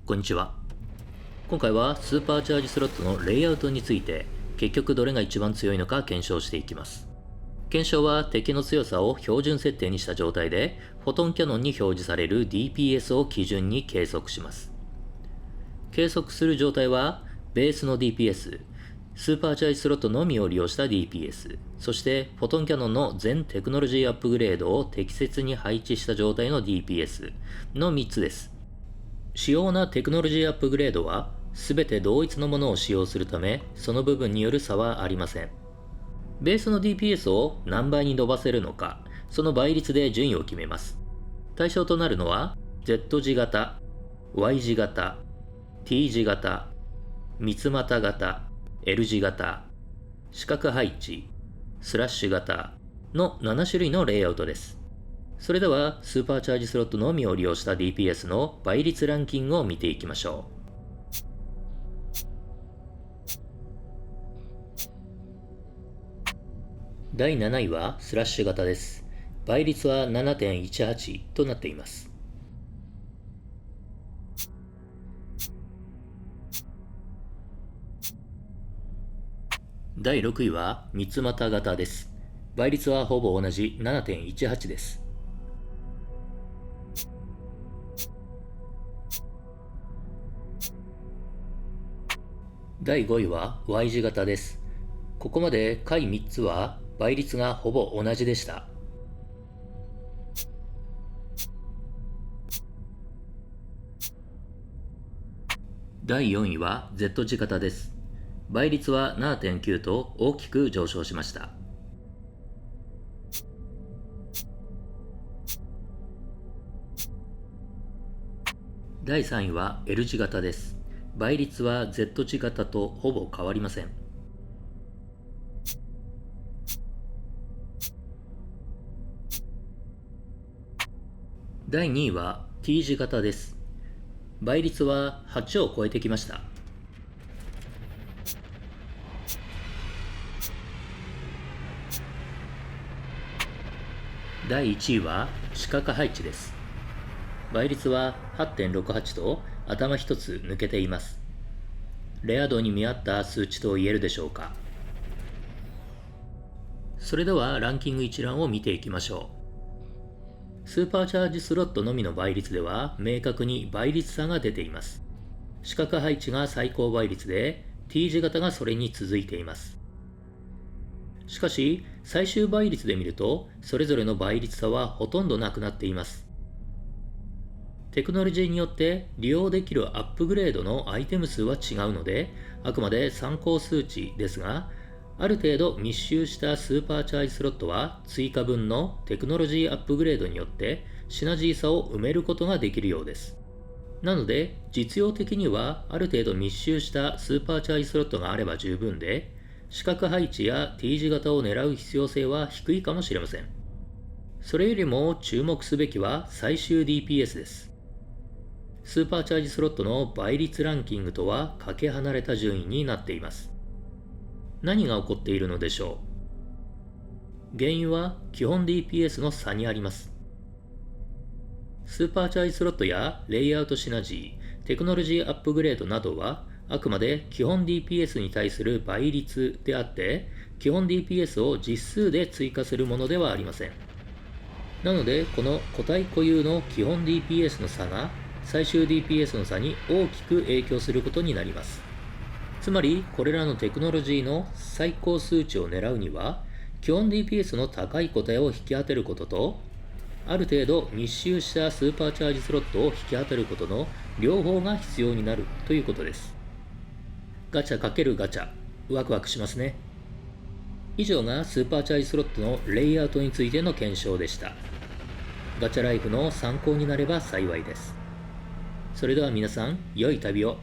こんにちは。今回はスーパーチャージスロットのレイアウトについて、結局どれが一番強いのか検証していきます。検証は敵の強さを標準設定にした状態で、フォトンキャノンに表示される DPS を基準に計測します。計測する状態は、ベースの DPS、スーパーチャージスロットのみを利用した DPS、そしてフォトンキャノンの全テクノロジーアップグレードを適切に配置した状態の DPS の3つです。主要なテクノロジーアップグレードは全て同一のものを使用するため、その部分による差はありません。ベースの DPS を何倍に伸ばせるのか、その倍率で順位を決めます。対象となるのは Z 字型、Y 字型、T 字型、三つ股型、L 字型、四角配置、スラッシュ型の7種類のレイアウトです。それではスーパーチャージスロットのみを利用した DPS の倍率ランキングを見ていきましょう。第7位はスラッシュ型です。倍率は 7.18 となっています。第6位は三つ股型です。倍率はほぼ同じ 7.18 です。第5位は Y 字型です。ここまで下位3つは倍率がほぼ同じでした。第4位は Z 字型です。倍率は 7.9 と大きく上昇しました。第3位は L 字型です。倍率は Z 字型とほぼ変わりません。第2位は T 字型です。倍率は8を超えてきました。第1位は四角配置です。倍率は 8.68 と頭一つ抜けています。レア度に見合った数値と言えるでしょうか。それではランキング一覧を見ていきましょう。スーパーチャージスロットのみの倍率では明確に倍率差が出ています。四角配置が最高倍率で T 字型がそれに続いています。しかし最終倍率で見るとそれぞれの倍率差はほとんどなくなっています。テクノロジーによって利用できるアップグレードのアイテム数は違うので、あくまで参考数値ですが、ある程度密集したスーパーチャージスロットは追加分のテクノロジーアップグレードによってシナジー差を埋めることができるようです。なので実用的にはある程度密集したスーパーチャージスロットがあれば十分で、四角配置や T 字型を狙う必要性は低いかもしれません。それよりも注目すべきは最終 DPS です。スーパーチャージスロットの倍率ランキングとはかけ離れた順位になっています。何が起こっているのでしょう。原因は基本 DPS の差にあります。スーパーチャージスロットやレイアウトシナジー、テクノロジーアップグレードなどはあくまで基本 DPS に対する倍率であって、基本 DPS を実数で追加するものではありません。なのでこの個体固有の基本 DPS の差が最終 DPS の差に大きく影響することになります。つまりこれらのテクノロジーの最高数値を狙うには基本 DPS の高い個体を引き当てることと、ある程度密集したスーパーチャージスロットを引き当てることの両方が必要になるということです。ガチャ×ガチャ、ワクワクしますね。以上がスーパーチャージスロットのレイアウトについての検証でした。ガチャライフの参考になれば幸いです。それでは皆さん、良い旅を。